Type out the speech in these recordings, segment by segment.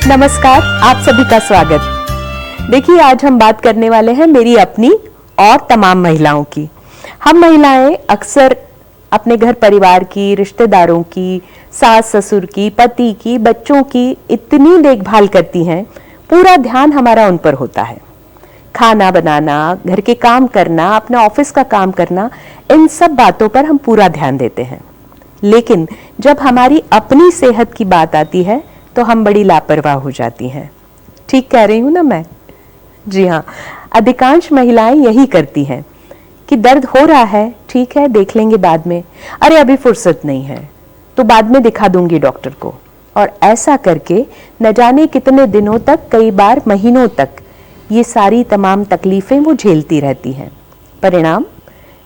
नमस्कार, आप सभी का स्वागत। देखिए, आज हम बात करने वाले हैं मेरी अपनी और तमाम महिलाओं की। हम महिलाएं अक्सर अपने घर परिवार की, रिश्तेदारों की, सास ससुर की, पति की, बच्चों की इतनी देखभाल करती हैं, पूरा ध्यान हमारा उन पर होता है। खाना बनाना, घर के काम करना, अपने ऑफिस का काम करना, इन सब बातों पर हम पूरा ध्यान देते हैं। लेकिन जब हमारी अपनी सेहत की बात आती है तो हम बड़ी लापरवाह हो जाती हैं। ठीक कह रही हूं ना मैं? जी हाँ, अधिकांश महिलाएं यही करती हैं कि दर्द हो रहा है, ठीक है, देख लेंगे बाद में, अरे अभी फुर्सत नहीं है तो बाद में दिखा दूंगी डॉक्टर को। और ऐसा करके न जाने कितने दिनों तक, कई बार महीनों तक ये सारी तमाम तकलीफें वो झेलती रहती हैं। परिणाम,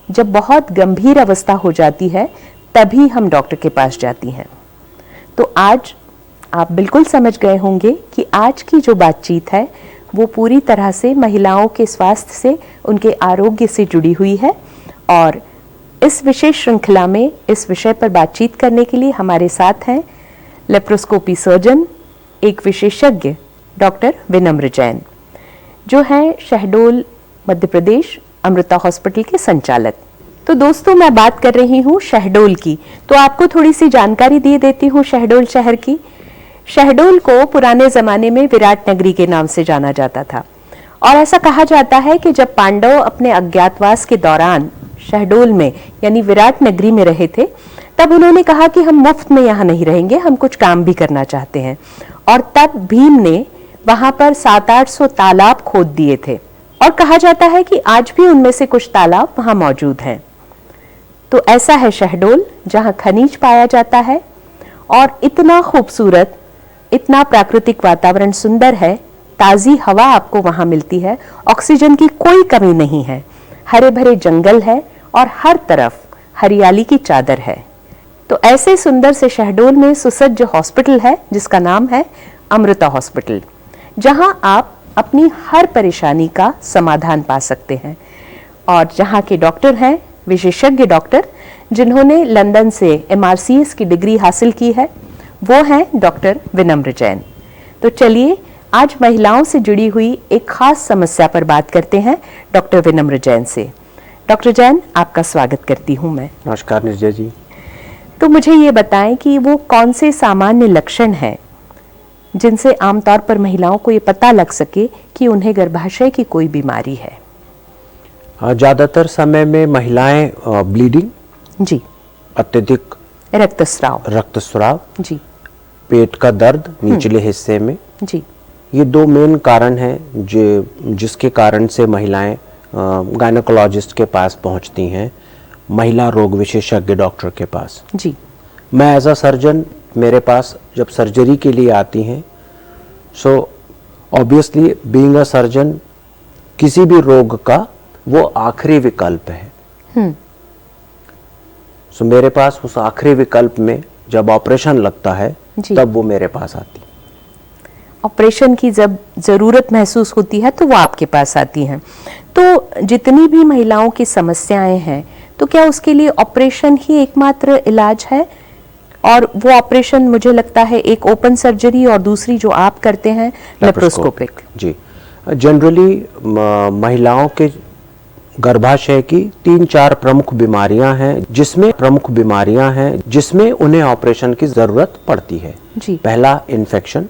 जब बहुत गंभीर अवस्था हो जाती है तभी हम डॉक्टर के पास जाती हैं। तो आज आप बिल्कुल समझ गए होंगे कि आज की जो बातचीत है वो पूरी तरह से महिलाओं के स्वास्थ्य से, उनके आरोग्य से जुड़ी हुई है। और इस विशेष श्रृंखला में इस विषय पर बातचीत करने के लिए हमारे साथ हैं लेप्रोस्कोपी सर्जन, एक विशेषज्ञ डॉक्टर विनम्र जैन, जो हैं शहडोल मध्य प्रदेश अमृता हॉस्पिटल के संचालक। तो दोस्तों, मैं बात कर रही हूँ शहडोल की, तो आपको थोड़ी सी जानकारी दे देती हूँ शहडोल शहर की। शहडोल को पुराने जमाने में विराट नगरी के नाम से जाना जाता था और ऐसा कहा जाता है कि जब पांडव अपने अज्ञातवास के दौरान शहडोल में यानी विराट नगरी में रहे थे, तब उन्होंने कहा कि हम मुफ्त में यहाँ नहीं रहेंगे, हम कुछ काम भी करना चाहते हैं। और तब भीम ने वहां पर 700-800 तालाब खोद दिए थे और कहा जाता है कि आज भी उनमें से कुछ तालाब वहां मौजूद हैं। तो ऐसा है शहडोल, जहां खनिज पाया जाता है और इतना खूबसूरत, इतना प्राकृतिक वातावरण सुंदर है, ताजी हवा आपको वहां मिलती है, ऑक्सीजन की कोई कमी नहीं है, हरे भरे जंगल है और हर तरफ हरियाली की चादर है। तो ऐसे सुंदर से शहडोल में सुसज्ज हॉस्पिटल है जिसका नाम है अमृता हॉस्पिटल, जहां आप अपनी हर परेशानी का समाधान पा सकते हैं। और जहां के डॉक्टर हैं विशेषज्ञ डॉक्टर, जिन्होंने लंदन से MRCS की डिग्री हासिल की है, वो हैं डॉक्टर विनम्र जैन। तो चलिए आज महिलाओं से जुड़ी हुई एक खास समस्या पर बात करते हैं डॉक्टर विनम्र जैन से। डॉक्टर जैन, आपका स्वागत करती हूं मैं। नमस्कार निर्जय जी। तो मुझे ये बताएं कि वो कौन से सामान्य लक्षण हैं जिनसे आमतौर पर महिलाओं को ये पता लग सके कि उन्हें गर्भाशय की कोई बीमारी है। ज्यादातर समय में महिलाएं ब्लीडिंग जी, अत्यधिक रक्तस्राव जी, पेट का दर्द निचले हिस्से में जी, ये दो मेन कारण हैं जिसके कारण से महिलाएं गायनेकोलॉजिस्ट के पास पहुंचती हैं, महिला रोग विशेषज्ञ डॉक्टर के पास जी। मैं एज अ सर्जन, मेरे पास जब सर्जरी के लिए आती हैं, so obviously being a surgeon किसी भी रोग का वो आखिरी विकल्प है। सो मेरे पास उस आखिरी विकल्प में जब ऑपरेशन लगता है तब वो मेरे पास आती। ऑपरेशन की जब जरूरत महसूस होती है तो वो आपके पास आती हैं। तो जितनी भी महिलाओं की समस्याएं हैं, तो क्या उसके लिए ऑपरेशन ही एकमात्र इलाज है? और वो ऑपरेशन मुझे लगता है एक ओपन सर्जरी और दूसरी जो आप करते हैं लेप्रोस्कोपिक। जी, जनरली महिलाओं के गर्भाशय की 3-4 प्रमुख बीमारियां हैं जिसमें उन्हें ऑपरेशन की जरूरत पड़ती है जी। पहला इन्फेक्शन,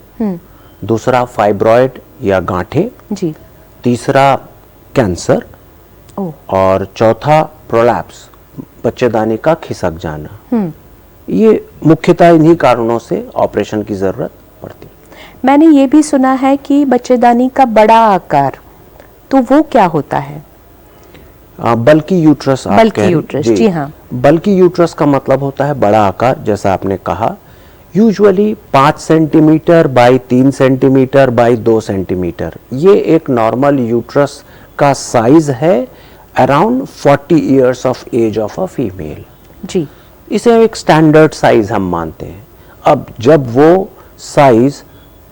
दूसरा फाइब्रॉइड या गांठें जी, तीसरा कैंसर और चौथा प्रोलैप्स, बच्चेदानी का खिसक जाना। ये मुख्यतः इन्हीं कारणों से ऑपरेशन की जरूरत पड़ती है। मैंने ये भी सुना है कि बच्चेदानी का बड़ा आकार, तो वो क्या होता है? बल्कि यूट्रस। जी हाँ। बल्कि यूट्रस का मतलब होता है बड़ा आकार, जैसा आपने कहा, usually 5 centimetre by 3 centimetre by 2 centimetre. ये एक नॉर्मल यूट्रस का साइज है around 40 years of age of a female जी। इसे एक स्टैंडर्ड साइज हम मानते हैं। अब जब वो size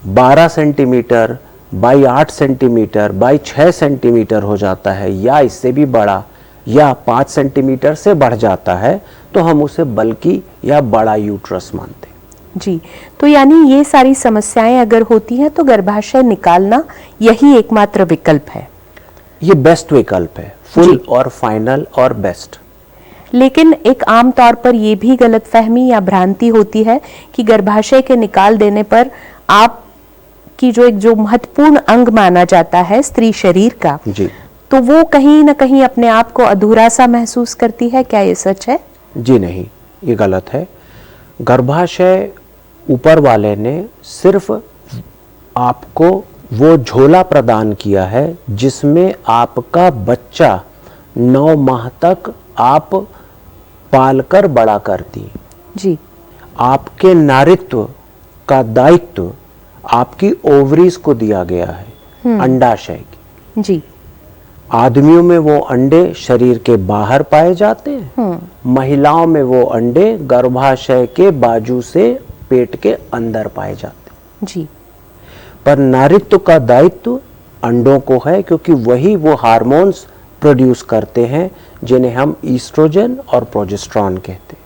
12 centimetre by 8 centimetre by 6 centimetre हो जाता है या इससे भी बड़ा या 5 सेंटीमीटर से बढ़ जाता है, तो हम उसे बल्कि या बड़ा यूट्रस मानते हैं। जी, तो यानी ये सारी समस्याएं अगर होती हैं तो गर्भाशय निकालना यही एकमात्र विकल्प है। ये बेस्ट विकल्प है, फुल और फाइनल और बेस्ट। लेकिन एक आम तौर पर यह भी गलतफहमी या भ्रांति होती है कि गर्भाशय के निकाल देने पर आप की जो महत्वपूर्ण अंग माना जाता है स्त्री शरीर का, जी, तो वो कहीं ना कहीं अपने आप को अधूरा सा महसूस करती है। क्या ये सच है? जी नहीं, ये गलत है। गर्भाशय ऊपर वाले ने सिर्फ आपको वो झोला प्रदान किया है जिसमें आपका बच्चा 9 माह तक आप पालकर बड़ा करती। जी, आपके नारित्व का दायित्व आपकी ओवरीज को दिया गया है, अंडाशय की। जी, आदमियों में वो अंडे शरीर के बाहर पाए जाते हैं, महिलाओं में वो अंडे गर्भाशय के बाजू से पेट के अंदर पाए जाते हैं। जी, पर नारित्व का दायित्व अंडों को है, क्योंकि वही वो हार्मोन्स प्रोड्यूस करते हैं जिन्हें हम ईस्ट्रोजन और प्रोजेस्टेरॉन कहते हैं।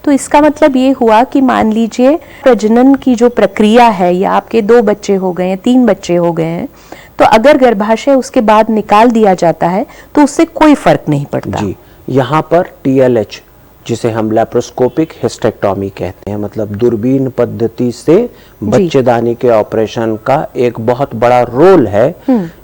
तो इसका मतलब ये हुआ कि मान लीजिए प्रजनन की जो प्रक्रिया है, या आपके 2 बच्चे हो गए हैं, 3 बच्चे हो गए हैं, तो अगर गर्भाशय उसके बाद निकाल दिया जाता है तो उससे कोई फर्क नहीं पड़ता। जी, यहाँ पर TLH, जिसे हम लैप्रोस्कोपिक हिस्टेक्टोमी कहते हैं, मतलब दूरबीन पद्धति से बच्चेदानी के ऑपरेशन का एक बहुत बड़ा रोल है,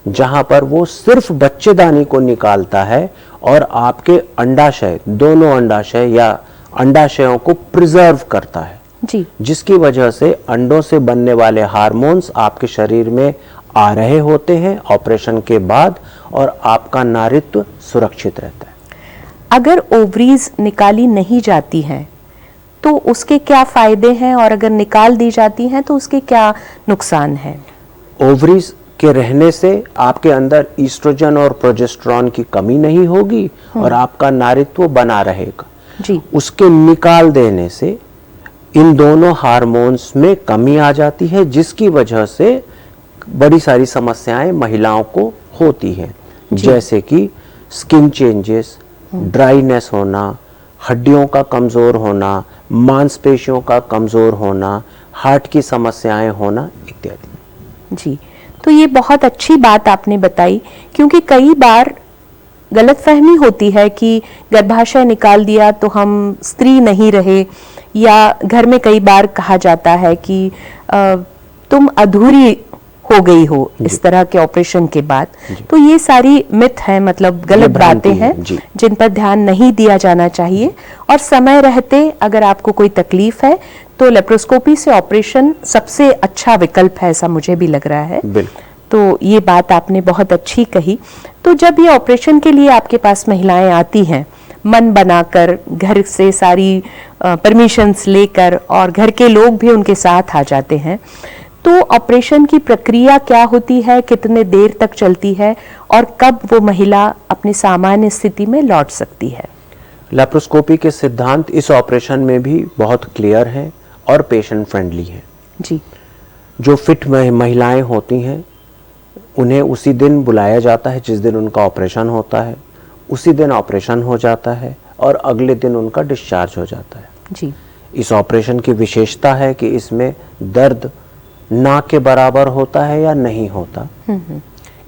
जहां पर वो सिर्फ बच्चेदानी को निकालता है और आपके अंडाशय, दोनों अंडाशय या अंडाशयों को प्रिजर्व करता है। जी, जिसकी वजह से अंडों से बनने वाले हार्मोन्स आपके शरीर में आ रहे होते हैं ऑपरेशन के बाद, और आपका नारित्व सुरक्षित रहता है। अगर ओवरीज निकाली नहीं जाती हैं तो उसके क्या फायदे हैं, और अगर निकाल दी जाती हैं तो उसके क्या नुकसान हैं? ओवरीज के रहने से आपके अंदर ईस्ट्रोजन और प्रोजेस्टेरॉन की कमी नहीं होगी और आपका नारित्व बना रहेगा। जी, उसके निकाल देने से इन दोनों हार्मोन्स में कमी आ जाती है, जिसकी वजह से बड़ी सारी समस्याएं महिलाओं को होती हैं, जैसे कि स्किन चेंजेस, ड्राइनेस होना, हड्डियों का कमजोर होना, मांसपेशियों का कमजोर होना, हार्ट की समस्याएं होना इत्यादि। जी, तो ये बहुत अच्छी बात आपने बताई, क्योंकि कई बार गलतफहमी होती है कि गर्भाशय निकाल दिया तो हम स्त्री नहीं रहे, या घर में कई बार कहा जाता है कि तुम अधूरी हो गई हो इस तरह के ऑपरेशन के बाद। तो ये सारी मिथ है, मतलब गलत बातें हैं जिन पर ध्यान नहीं दिया जाना चाहिए, और समय रहते अगर आपको कोई तकलीफ है तो लेप्रोस्कोपी से ऑपरेशन सबसे अच्छा विकल्प है, ऐसा मुझे भी लग रहा है। बिल्कुल। तो ये बात आपने बहुत अच्छी कही। तो जब ये ऑपरेशन के लिए आपके पास महिलाएं आती हैं, मन बनाकर, घर से सारी परमिशंस लेकर, और घर के लोग भी उनके साथ आ जाते हैं, तो ऑपरेशन की प्रक्रिया क्या होती है, कितने देर तक चलती है, और कब वो महिला अपनी सामान्य स्थिति में लौट सकती है? लैप्रोस्कोपी के सिद्धांत इस ऑपरेशन में भी बहुत क्लियर हैं और पेशेंट फ्रेंडली हैं। जी, जो फिट महिलाएं होती हैं उन्हें उसी दिन बुलाया जाता है जिस दिन उनका ऑपरेशन होता है, उसी दिन ऑपरेशन हो जाता है और अगले दिन उनका डिस्चार्ज हो जाता है। जी, इस ऑपरेशन की विशेषता है कि इसमें दर्द ना के बराबर होता है या नहीं होता,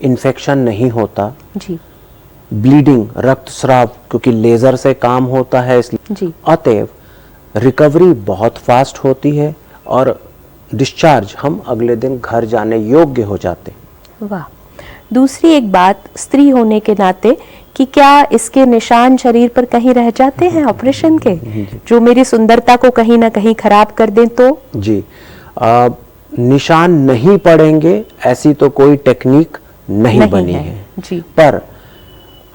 इन्फेक्शन नहीं होता, जी, ब्लीडिंग, रक्तस्राव, क्योंकि लेजर से काम होता है इसलिए, अतएव रिकवरी बहुत फास्ट होती है और डिस्चार्ज हम अगले दिन घर जाने योग्य हो जाते हैं। वाह। दूसरी एक बात स्त्री होने के नाते कि क्या इसके निशान शरीर पर कहीं रह जाते हैं ऑपरेशन के, जो मेरी सुंदरता को कहीं ना कहीं खराब कर दें? तो जी, निशान नहीं पड़ेंगे ऐसी तो कोई टेक्निक नहीं बनी है। जी, पर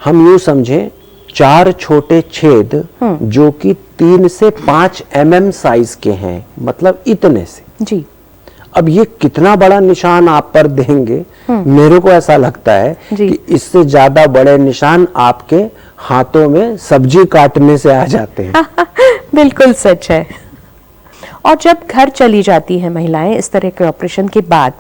हम यूं समझें 4 छोटे छेद जो कि 3 से 5 mm साइज के हैं, मतलब इतने से। जी, अब ये कितना बड़ा निशान आप पर देंगे, मेरे को ऐसा लगता है कि इससे ज्यादा बड़े निशान आपके हाथों में सब्जी काटने से आ जाते हैं। बिल्कुल सच है। और जब घर चली जाती हैं महिलाएं इस तरह के ऑपरेशन के बाद,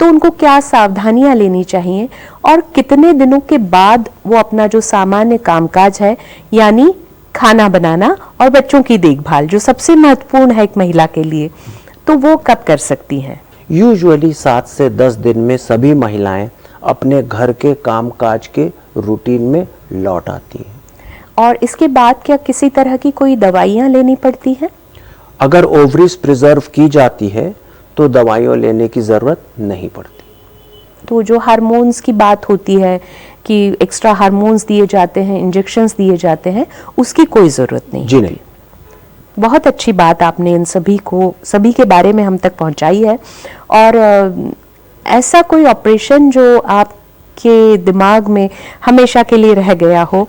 तो उनको क्या सावधानियां लेनी चाहिए, और कितने दिनों के बाद वो अपना जो सामान्य कामकाज है, यानी खाना बनाना और बच्चों की देखभाल जो सबसे महत्वपूर्ण है एक महिला के लिए, तो वो कब कर सकती हैं? यूजुअली 7 से 10 दिन में सभी महिलाएं अपने घर के कामकाज के रूटीन में लौट आती हैं। और इसके बाद क्या किसी तरह की कोई दवाइयाँ लेनी पड़ती हैं? अगर ओवरीज प्रिजर्व की जाती है तो दवाइयाँ लेने की ज़रूरत नहीं पड़ती। तो जो हार्मोन्स की बात होती है कि एक्स्ट्रा हार्मोन्स दिए जाते हैं, इंजेक्शंस दिए जाते हैं, उसकी कोई ज़रूरत नहीं? जी नहीं। बहुत अच्छी बात आपने इन सभी के बारे में हम तक पहुंचाई है। और ऐसा कोई ऑपरेशन जो आपके दिमाग में हमेशा के लिए रह गया हो?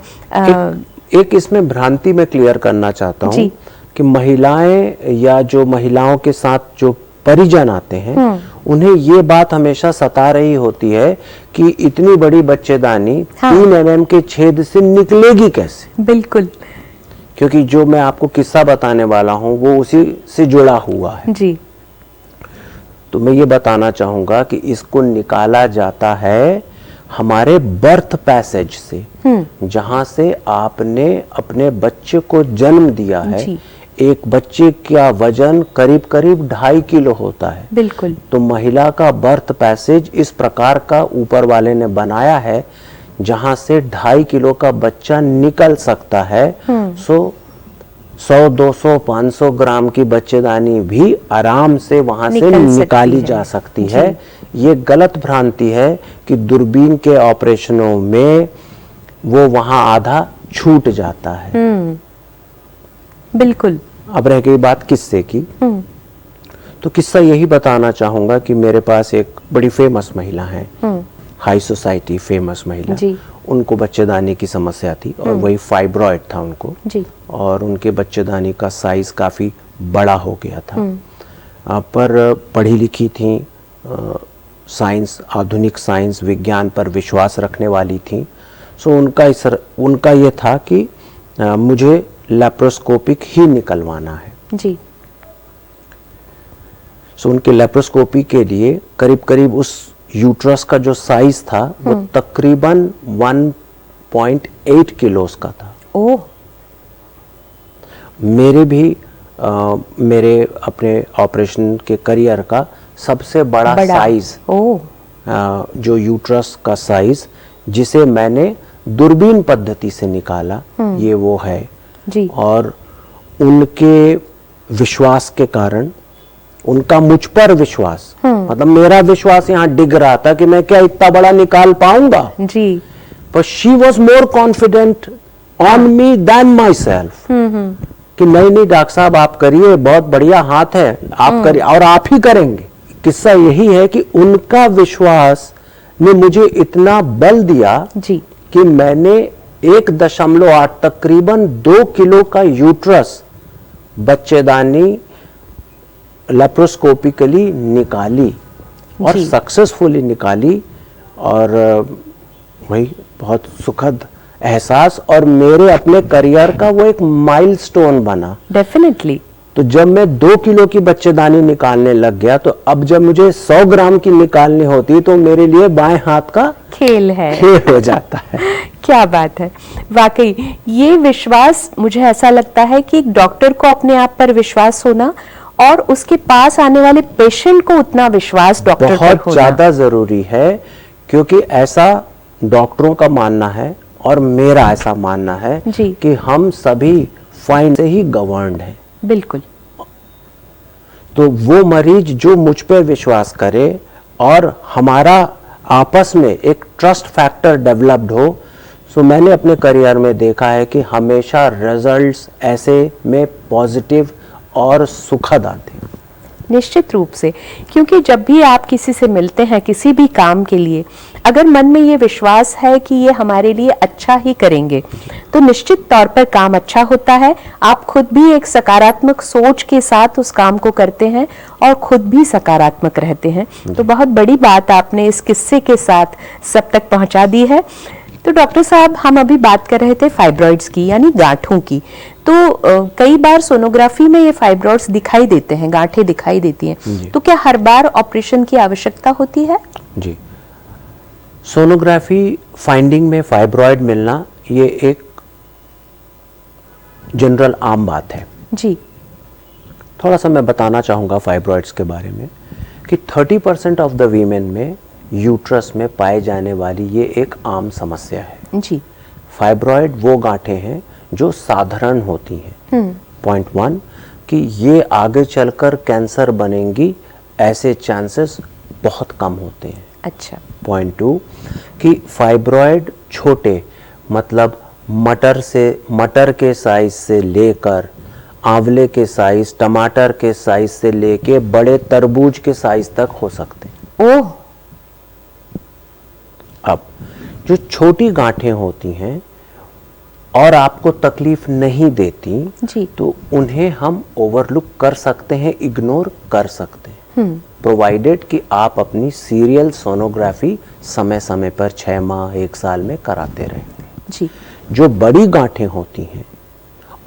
एक इसमें भ्रांति में क्लियर करना चाहता हूँ कि महिलाएं या जो महिलाओं के साथ जो परिजन आते हैं उन्हें ये बात हमेशा सता रही होती है कि इतनी बड़ी बच्चेदानी 3 mm के छेद से निकलेगी कैसे। बिल्कुल, क्योंकि जो मैं आपको किस्सा बताने वाला हूं वो उसी से जुड़ा हुआ है जी। तो मैं ये बताना चाहूंगा कि इसको निकाला जाता है हमारे बर्थ पैसेज से, जहां से आपने अपने बच्चे को जन्म दिया है। एक बच्चे का वजन करीब करीब 2.5 किलो होता है। बिल्कुल। तो महिला का बर्थ पैसेज इस प्रकार का ऊपर वाले ने बनाया है जहां से 2.5 किलो का बच्चा निकल सकता है। सो 100, 200, 500 ग्राम की बच्चेदानी भी आराम से वहां से निकाली जा सकती है। ये गलत भ्रांति है कि दूरबीन के ऑपरेशनों में वो वहां आधा छूट जाता है। बिल्कुल। अब रह गई बात किस्से की, तो किस्सा यही बताना चाहूंगा कि मेरे पास एक बड़ी फेमस महिला है, हाई सोसाइटी फेमस महिला। उनको बच्चेदानी की समस्या थी और वही फाइब्रॉइड था उनको जी। और उनके बच्चेदानी का साइज काफी बड़ा हो गया था। पर पढ़ी लिखी थी, साइंस, आधुनिक साइंस विज्ञान पर विश्वास रखने वाली थी। सो उनका ये था कि मुझे लेप्रोस्कोपिक ही निकलवाना है जी। सो उनके लेप्रोस्कोपी के लिए करीब करीब उस यूट्रस का जो साइज था वो तकरीबन 1.8 किलोस का था। ओह। मेरे अपने ऑपरेशन के करियर का सबसे बड़ा साइज, जो यूट्रस का साइज जिसे मैंने दूरबीन पद्धति से निकाला, ये वो है जी। और उनके विश्वास के कारण, उनका मुझ पर विश्वास, मतलब मेरा विश्वास यहाँ डिग रहा था कि मैं क्या इतना बड़ा निकाल पाऊंगा जी। पर she was more confident on me than myself कि नहीं डॉक्टर साहब आप करिए, बहुत बढ़िया हाथ है, आप करिए और आप ही करेंगे। किस्सा यही है कि उनका विश्वास ने मुझे इतना बल दिया जी कि मैंने 1.8 तकरीबन 2 किलो का यूट्रस बच्चेदानी लेप्रोस्कोपिकली निकाली और सक्सेसफुली निकाली। और वही बहुत सुखद एहसास और मेरे अपने करियर का वो एक माइलस्टोन बना। डेफिनेटली। तो जब मैं 2 किलो की बच्चेदानी निकालने लग गया तो अब जब मुझे 100 ग्राम की निकालनी होती तो मेरे लिए बाएं हाथ का खेल हो जाता है। क्या बात है, वाकई ये विश्वास, मुझे ऐसा लगता है कि एक डॉक्टर को अपने आप पर विश्वास होना और उसके पास आने वाले पेशेंट को उतना विश्वास डॉक्टर पर होना बहुत ज्यादा जरूरी है, क्योंकि ऐसा डॉक्टरों का मानना है और मेरा ऐसा मानना है कि हम सभी फाइन से ही गवर्न्ड हैं। बिल्कुल। तो वो मरीज जो मुझ पे विश्वास करे और हमारा आपस में एक ट्रस्ट फैक्टर डेवलप्ड हो, सो मैंने अपने करियर में देखा है कि हमेशा रिजल्ट्स ऐसे में पॉजिटिव और सुखद आते हैं। निश्चित रूप से, क्योंकि जब भी आप किसी से मिलते हैं किसी भी काम के लिए, अगर मन में ये विश्वास है कि ये हमारे लिए अच्छा ही करेंगे तो निश्चित तौर पर काम अच्छा होता है। आप खुद भी एक सकारात्मक सोच के साथ उस काम को करते हैं और खुद भी सकारात्मक रहते हैं। तो बहुत बड़ी बात आपने इस किस्से के साथ सब तक पहुंचा दी है। तो डॉक्टर साहब, हम अभी बात कर रहे थे फाइब्रॉइड्स की, यानी गांठों की। तो कई बार सोनोग्राफी में ये फाइब्रॉइड्स दिखाई देते हैं, गांठें दिखाई देती हैं, तो क्या हर बार ऑपरेशन की आवश्यकता होती है? जी, सोनोग्राफी फाइंडिंग में फाइब्रॉइड मिलना ये एक जनरल आम बात है जी। थोड़ा सा मैं बताना चाहूँगा फाइब्रॉइड्स के बारे में कि 30% ऑफ द वीमेन में यूट्रस में पाए जाने वाली ये एक आम समस्या है जी। फाइब्रॉइड वो गांठें हैं जो साधारण होती हैं। पॉइंट 1 कि ये आगे चलकर कैंसर बनेंगी ऐसे चांसेस बहुत कम होते हैं। अच्छा। पॉइंट 2 कि फाइब्रॉइड छोटे मतलब मटर के साइज से लेकर आंवले के साइज, टमाटर के साइज से लेके बड़े तरबूज के साइज तक हो सकते हैं। ओह। अब जो छोटी गांठें होती हैं और आपको तकलीफ नहीं देती जी। तो उन्हें हम ओवरलुक कर सकते हैं, इग्नोर कर सकते हैं, प्रोवाइडेड कि आप अपनी सीरियल सोनोग्राफी समय समय पर 6 माह 1 साल में कराते रहें जी। जो बड़ी गांठें होती हैं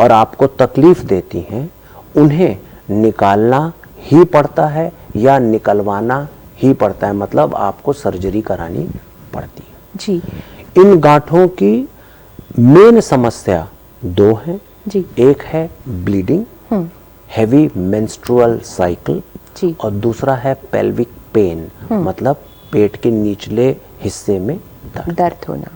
और आपको तकलीफ देती हैं उन्हें निकालना ही पड़ता है या निकलवाना ही पड़ता है, मतलब आपको सर्जरी करानी पड़ती है जी। इन गांठों की मेन समस्या 2 हैं जी। एक है ब्लीडिंग, हैवी मेंस्ट्रुअल साइकिल जी। और दूसरा है पेल्विक पेन, मतलब पेट के निचले हिस्से में दर्द होना।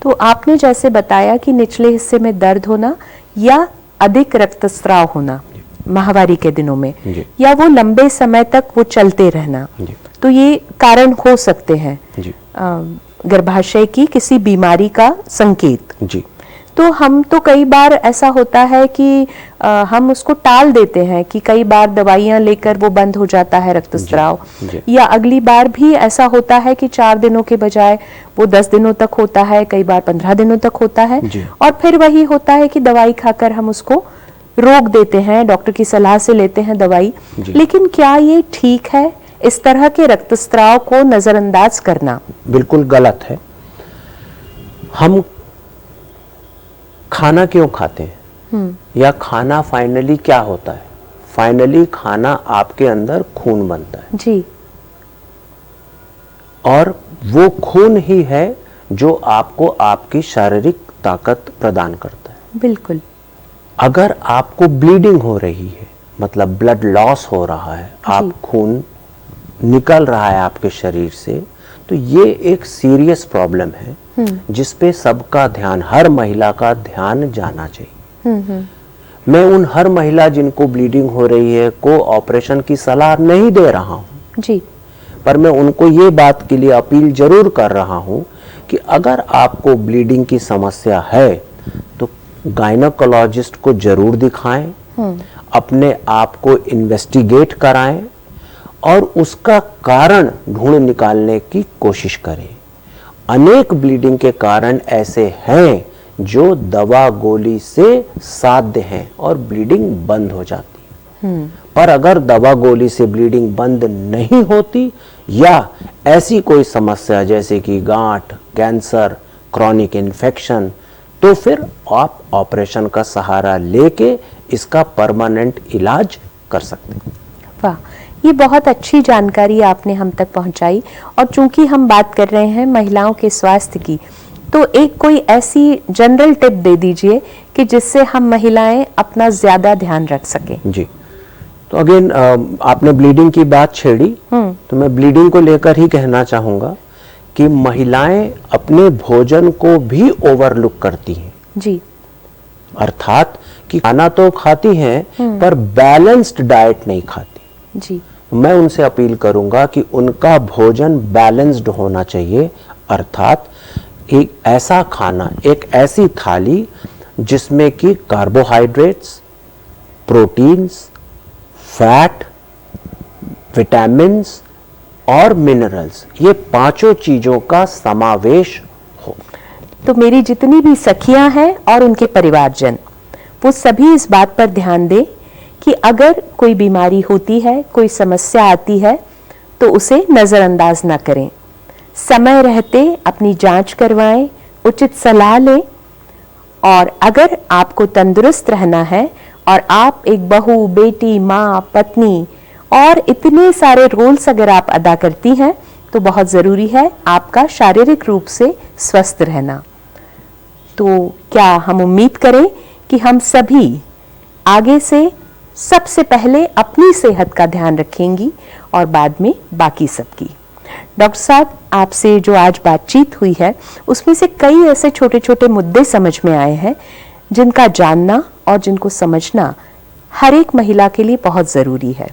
तो आपने जैसे बताया कि निचले हिस्से में दर्द होना या अधिक रक्तस्राव होना माहवारी के दिनों में या वो लंबे समय तक वो चलते रहना, तो ये कारण हो सकते हैं गर्भाशय की किसी बीमारी का संकेत। जी। तो हम तो कई बार ऐसा होता है कि हम उसको टाल देते हैं कि कई बार दवाइयां लेकर वो बंद हो जाता है रक्तस्राव, या अगली बार भी ऐसा होता है कि 4 दिनों के बजाय वो 10 दिनों तक होता है, कई बार 15 दिनों तक होता है, और फिर वही होता है कि दवाई खाकर हम उसको रोक देते हैं, डॉक्टर की सलाह से लेते हैं दवाई। लेकिन क्या ये ठीक है इस तरह के रक्तस्राव को नजरअंदाज करना? बिल्कुल गलत है। हम खाना क्यों खाते हैं या खाना फाइनली क्या होता है? फाइनली खाना आपके अंदर खून बनता है जी। और वो खून ही है जो आपको आपकी शारीरिक ताकत प्रदान करता है। बिल्कुल। अगर आपको ब्लीडिंग हो रही है मतलब ब्लड लॉस हो रहा है, आप खून निकल रहा है आपके शरीर से, तो ये एक सीरियस प्रॉब्लम है जिसपे सबका ध्यान, हर महिला का ध्यान जाना चाहिए। मैं उन हर महिला जिनको ब्लीडिंग हो रही है को ऑपरेशन की सलाह नहीं दे रहा हूं जी, पर मैं उनको ये बात के लिए अपील जरूर कर रहा हूं कि अगर आपको ब्लीडिंग की समस्या है तो गायनेकोलॉजिस्ट को जरूर दिखाएं, अपने आप को इन्वेस्टिगेट कराएं और उसका कारण ढूंढ निकालने की कोशिश करें। अनेक ब्लीडिंग के कारण ऐसे हैं जो दवा गोली से साध्य हैं और ब्लीडिंग बंद हो जाती है। पर अगर दवा गोली से ब्लीडिंग बंद नहीं होती या ऐसी कोई समस्या जैसे कि गांठ, कैंसर, क्रॉनिक इन्फेक्शन, तो फिर आप ऑपरेशन का सहारा लेके इसका परमानेंट इलाज कर सकते हैं। वाह, ये बहुत अच्छी जानकारी आपने हम तक पहुंचाई। और चूंकि हम बात कर रहे हैं महिलाओं के स्वास्थ्य की, तो एक कोई ऐसी जनरल टिप दे दीजिए कि जिससे हम महिलाएं अपना ज्यादा ध्यान रख सकें। जी, तो अगेन आपने ब्लीडिंग की बात छेड़ी, तो मैं ब्लीडिंग को लेकर ही कहना चाहूंगा कि महिलाएं अपने भोजन को भी ओवरलुक करती हैं। जी, अर्थात कि खाना तो खाती हैं पर बैलेंस्ड डाइट नहीं खाती। जी, मैं उनसे अपील करूंगा कि उनका भोजन बैलेंस्ड होना चाहिए, अर्थात एक ऐसा खाना, एक ऐसी थाली जिसमें कि कार्बोहाइड्रेट्स, प्रोटीन्स, फैट, विटामिन्स और मिनरल्स, ये 5 चीजों का समावेश हो। तो मेरी जितनी भी सखियां हैं और उनके परिवारजन, वो सभी इस बात पर ध्यान दें कि अगर कोई बीमारी होती है, कोई समस्या आती है, तो उसे नजरअंदाज ना करें। समय रहते अपनी जांच करवाएं, उचित सलाह लें, और अगर आपको तंदुरुस्त रहना है और आप एक बहू, बेटी, माँ, पत्नी और इतने सारे रोल्स अगर आप अदा करती हैं, तो बहुत जरूरी है आपका शारीरिक रूप से स्वस्थ रहना। तो क्या हम उम्मीद करें कि हम सभी आगे से सबसे पहले अपनी सेहत का ध्यान रखेंगी और बाद में बाकी सबकी। डॉक्टर साहब, आपसे जो आज बातचीत हुई है उसमें से कई ऐसे छोटे छोटे मुद्दे समझ में आए हैं जिनका जानना और जिनको समझना हर एक महिला के लिए बहुत ज़रूरी है।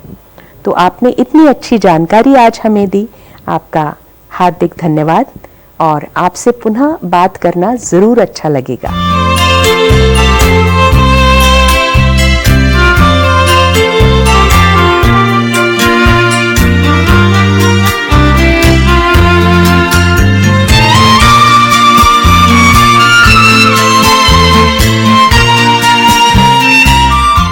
तो आपने इतनी अच्छी जानकारी आज हमें दी, आपका हार्दिक धन्यवाद और आपसे पुनः बात करना ज़रूर अच्छा लगेगा।